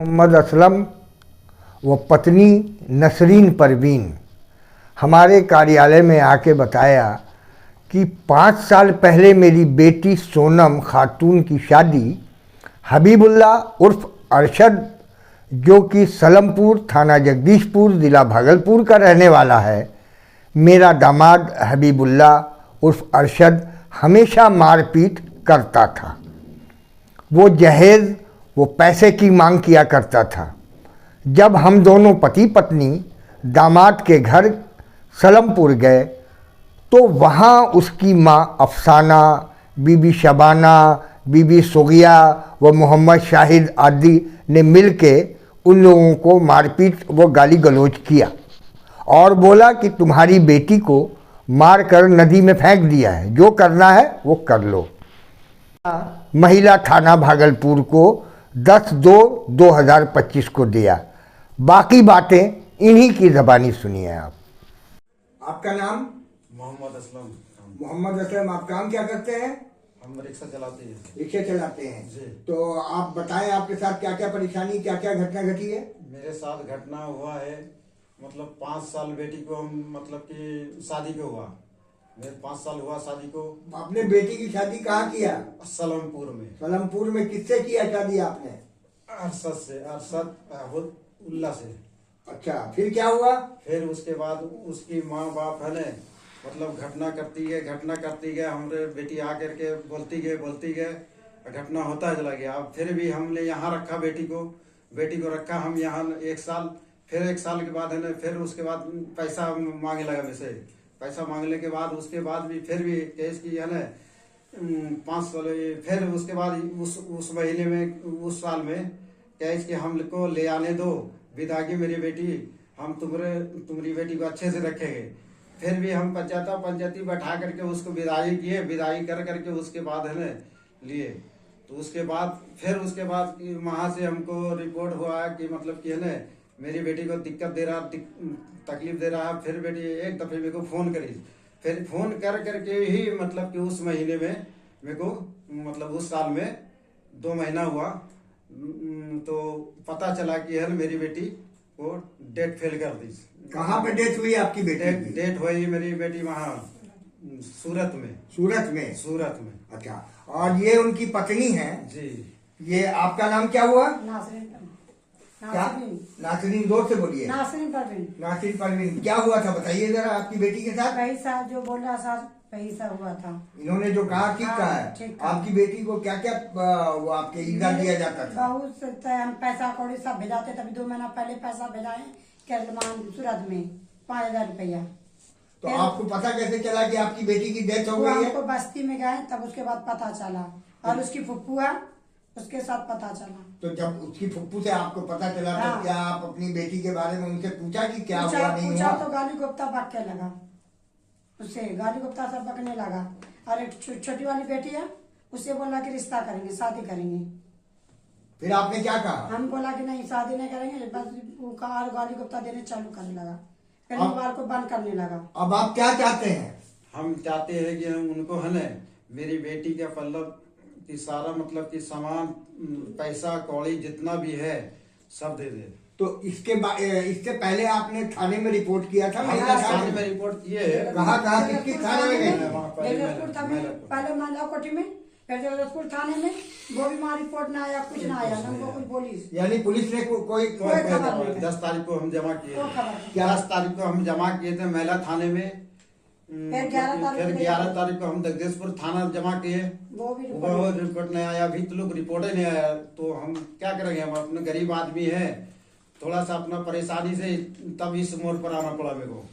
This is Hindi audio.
मोहम्मद असलम व पत्नी नसरीन परवीन हमारे कार्यालय में आके बताया कि 5 साल पहले मेरी बेटी सोनम खातून की शादी हबीबुल्ला उर्फ अरशद, जो कि सलमपुर थाना जगदीशपुर ज़िला भागलपुर का रहने वाला है। मेरा दामाद हबीबुल्ला उर्फ अरशद हमेशा मारपीट करता था। वो जहेज़ वो पैसे की मांग किया करता था। जब हम दोनों पति पत्नी दामाद के घर सलमपुर गए तो वहाँ उसकी माँ अफसाना, बीबी शबाना, बीबी सुगिया व मोहम्मद शाहिद आदि ने मिल के उन लोगों को मारपीट व गाली गलौज किया और बोला कि तुम्हारी बेटी को मार कर नदी में फेंक दिया है, जो करना है वो कर लो। महिला थाना भागलपुर को 10/2/2025 को दिया। बाकी बातें इन्हीं की ज़बानी सुनिए आप। आपका नाम? मोहम्मद असलम। मोहम्मद असलम, आप काम क्या करते हैं? हम रिक्शा चलाते हैं। रिक्शा चलाते हैं जी। तो आप बताएं, आपके साथ क्या क्या परेशानी, क्या क्या घटना घटी है? मेरे साथ घटना हुआ है, मतलब 5 साल बेटी को हम मतलब कि शादी को हुआ। मेरे 5 साल हुआ शादी को। आपने बेटी की शादी कहाँ किया? सलमपुर में। सलमपुर में किससे किया शादी आपने? अरशद से, अरशद उल्ला से। अच्छा, फिर क्या हुआ? फिर उसके बाद उसकी माँ बाप है ने मतलब घटना करती गए हमारे बेटी आकर के बोलती गए घटना होता चला गया। अब फिर भी हमने यहाँ रखा बेटी को रखा हम यहाँ 1 साल। फिर 1 साल के बाद है ना, फिर उसके बाद पैसा मांगे लगा मुझसे। पैसा मांगने के बाद उसके बाद भी फिर भी केस की है ना 5 साल। फिर उसके बाद उस महीने में उस साल में केस कि हमको ले आने दो, विदा की मेरी बेटी, हम तुम्हारी बेटी को अच्छे से रखेंगे। फिर भी हम पंचायती बैठा करके उसको विदाई किए। विदाई कर करके उसके बाद है ना लिए तो उसके बाद वहाँ से हमको रिपोर्ट हुआ कि मतलब कि है ना मेरी बेटी को दिक्कत दे रहा, तकलीफ दे रहा है। फिर बेटी एक दफ़े मेरे को फ़ोन करी। फिर फ़ोन कर करके ही मतलब कि उस महीने में मेरे को मतलब उस साल में 2 महीना हुआ तो पता चला कि है मेरी बेटी को डेट फेल कर दी। कहाँ पे डेथ हुई आपकी बेटी की? डेट हुई मेरी बेटी वहाँ सूरत में। सूरत में। अच्छा, और ये उनकी पत्नी है जी। ये आपका नाम क्या हुआ? क्या? नासरीन। नासरीन, जोर से बोलिए। नासरीन परवीन। नासरीन परवीन, क्या हुआ था बताइए जरा आपकी बेटी के साथ। पैसा जो बोल रहा सर, पैसा हुआ था। इन्होंने जो कहा ठीक कहा है। ठीक कहा। आपकी बेटी को क्या क्या वो आपके ईजा दिया जाता था? बहुत हम पैसा कौड़ी सब भेजाते, तभी 2 महीना पहले पैसा भेजाए केरलमान सूरत में 5000 रुपया। तो आपको पता कैसे चला कि आपकी बेटी की डेथ हो वो गई है? हमको बस्ती में गए तब उसके बाद पता चला, और उसकी फुप्पू है उसके साथ पता चला। तो जब उसकी फुप्पू से आपको पता चला तो हाँ। क्या आप अपनी बेटी के बारे में उनसे पूछा कि क्या हुआ नहीं हुआ? तो गाली गुप्ता बकने लगा, उससे गाली गुप्ता सब बकने लगा। और एक छोटी वाली बेटी है, उससे बोला कि रिश्ता करेंगे, शादी करेंगे। फिर आपने क्या कहा? हम बोला कि नहीं शादी नहीं करेंगे, बस वो कहा और गाली गुप्ता देने चालू करने लगा। फिर मोबाइल को बंद करने लगा। अब आप क्या चाहते हैं? हम चाहते हैं कि हम उनको है ना मेरी बेटी का मतलब कि सारा मतलब कि सामान, पैसा कौड़ी जितना भी है सब दे दे। तो इससे पहले आपने थाने में रिपोर्ट किया था? थाने में रिपोर्ट किए है। कहाँ किसकी थाने में गए? जगदीशपुर था में, पहले महिला कोठी में, फिर जगदीशपुर थाने में। वो भी वहाँ रिपोर्ट ना आया, कुछ ना आया, ना वो कोई पुलिस। यानी पुलिस ने कोई 10 तारीख को हम जमा किए। कोई खबर नहीं। 10 तारीख को हम जमा किए थे महिला थाने में। फिर 11 तारीख को हम जगदीशपुर थाना जमा किए। वो भी वो रिपोर्ट नहीं आया, अभी तो लोग रिपोर्ट ही नहीं आया। तो हम क्या करेंगे, हम अपने गरीब आदमी है, थोड़ा सा अपना परेशानी से तब इस मोड़ पर आना पड़ा मेरे को।